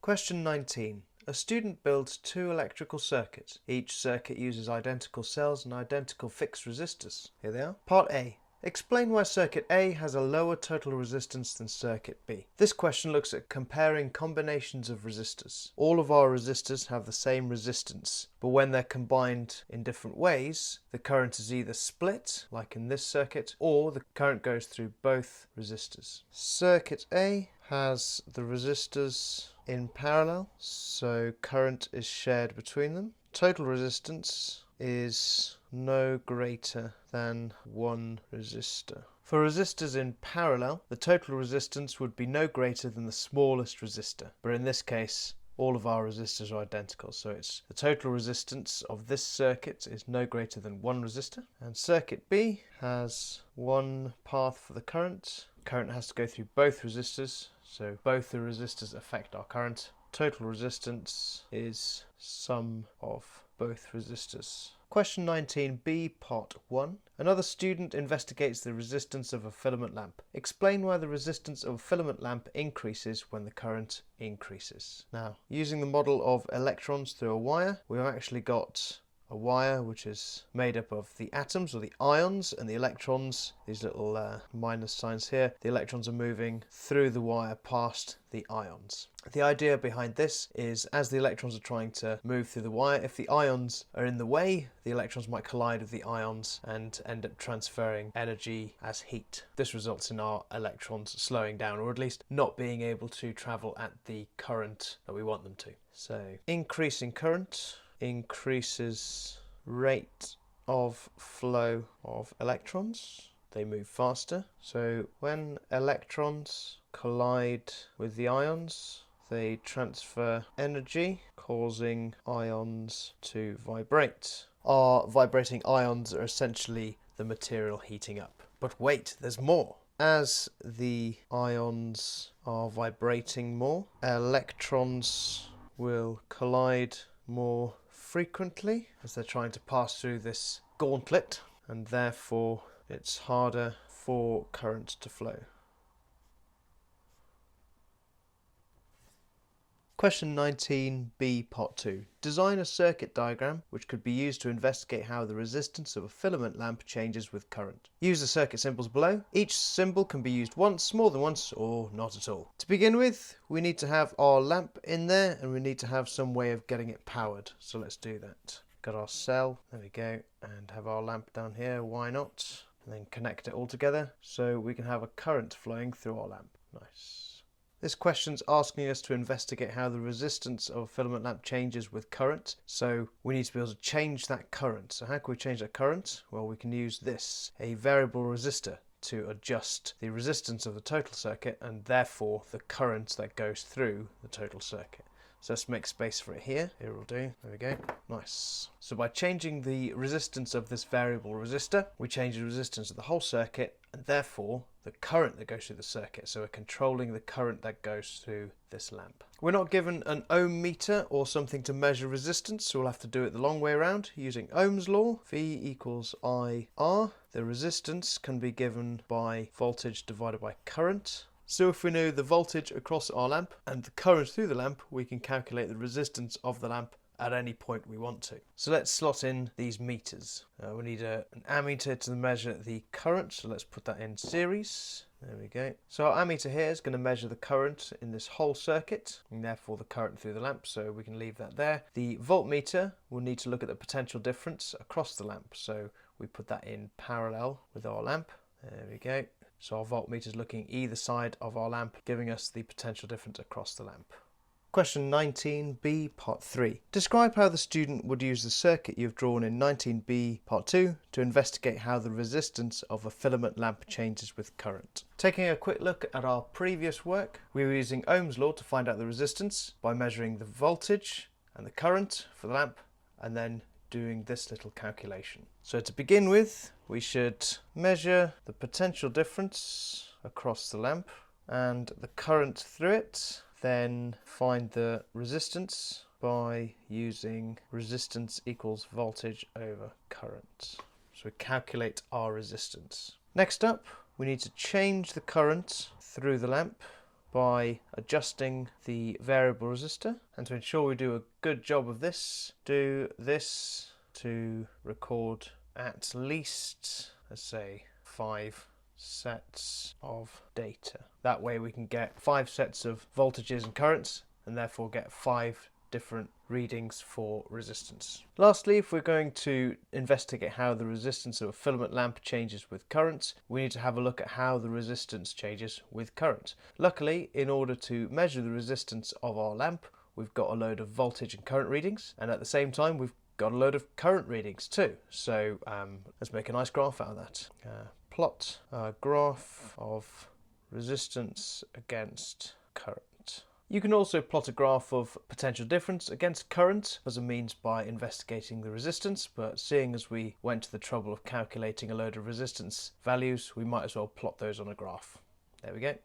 Question 19. A student builds two electrical circuits. Each circuit uses identical cells and identical fixed resistors. Here they are. Part A. Explain why circuit A has a lower total resistance than circuit B. This question looks at comparing combinations of resistors. All of our resistors have the same resistance, but when they're combined in different ways, the current is either split, like in this circuit, or the current goes through both resistors. Circuit A has the resistors in parallel, so current is shared between them. Total resistance is no greater than one resistor. For resistors in parallel, the total resistance would be no greater than the smallest resistor, but in this case all of our resistors are identical, so it's the total resistance of this circuit is no greater than one resistor. And circuit B has one path for the current. Current has to go through both resistors, so both the resistors affect our current. Total resistance is sum of both resistors. Question 19b, part 1. Another student investigates the resistance of a filament lamp. Explain why the resistance of a filament lamp increases when the current increases. Now, using the model of electrons through a wire, we've actually got a wire which is made up of the atoms or the ions and the electrons, these little minus signs here. The electrons are moving through the wire past the ions. The idea behind this is as the electrons are trying to move through the wire, if the ions are in the way, the electrons might collide with the ions and end up transferring energy as heat. This results in our electrons slowing down, or at least not being able to travel at the current that we want them to. So increasing current increases rate of flow of electrons. They move faster. So when electrons collide with the ions, they transfer energy, causing ions to vibrate. Our vibrating ions are essentially the material heating up. But wait, there's more. As the ions are vibrating more, electrons will collide more frequently as they're trying to pass through this gauntlet, and therefore it's harder for current to flow. Question 19b, part 2. Design a circuit diagram which could be used to investigate how the resistance of a filament lamp changes with current. Use the circuit symbols below. Each symbol can be used once, more than once, or not at all. To begin with, we need to have our lamp in there and we need to have some way of getting it powered. So let's do that. Got our cell, there we go, and have our lamp down here, why not? And then connect it all together so we can have a current flowing through our lamp. Nice. This question's asking us to investigate how the resistance of a filament lamp changes with current. So we need to be able to change that current. So how can we change that current? Well, we can use this, a variable resistor, to adjust the resistance of the total circuit and therefore the current that goes through the total circuit. So let's make space for it here. Here will do. There we go. Nice. So by changing the resistance of this variable resistor, we change the resistance of the whole circuit and therefore the current that goes through the circuit. So we're controlling the current that goes through this lamp. We're not given an ohm meter or something to measure resistance, so we'll have to do it the long way around using Ohm's law. V equals IR. The resistance can be given by voltage divided by current. So if we know the voltage across our lamp and the current through the lamp, we can calculate the resistance of the lamp at any point we want to. So let's slot in these meters. We need an ammeter to measure the current, so let's put that in series. There we go. So our ammeter here is going to measure the current in this whole circuit, and therefore the current through the lamp, so we can leave that there. The voltmeter will need to look at the potential difference across the lamp, so we put that in parallel with our lamp. There we go. So our voltmeter is looking either side of our lamp, giving us the potential difference across the lamp. Question 19b, part 3. Describe how the student would use the circuit you've drawn in 19b, part 2 to investigate how the resistance of a filament lamp changes with current. Taking a quick look at our previous work, we were using Ohm's law to find out the resistance by measuring the voltage and the current for the lamp and then doing this little calculation. So to begin with, we should measure the potential difference across the lamp and the current through it, then find the resistance by using resistance equals voltage over current. So we calculate our resistance. Next up, we need to change the current through the lamp by adjusting the variable resistor. And to ensure we do a good job of this, do this to record at least, let's say, 5 sets of data. That way we can get 5 sets of voltages and currents and therefore get 5 different readings for resistance. Lastly, if we're going to investigate how the resistance of a filament lamp changes with current, we need to have a look at how the resistance changes with current. Luckily, in order to measure the resistance of our lamp, we've got a load of voltage and current readings, and at the same time we've got a load of current readings too. So let's make a nice graph out of that. Plot a graph of resistance against current. You can also plot a graph of potential difference against current as a means by investigating the resistance, but seeing as we went to the trouble of calculating a load of resistance values, we might as well plot those on a graph. There we go.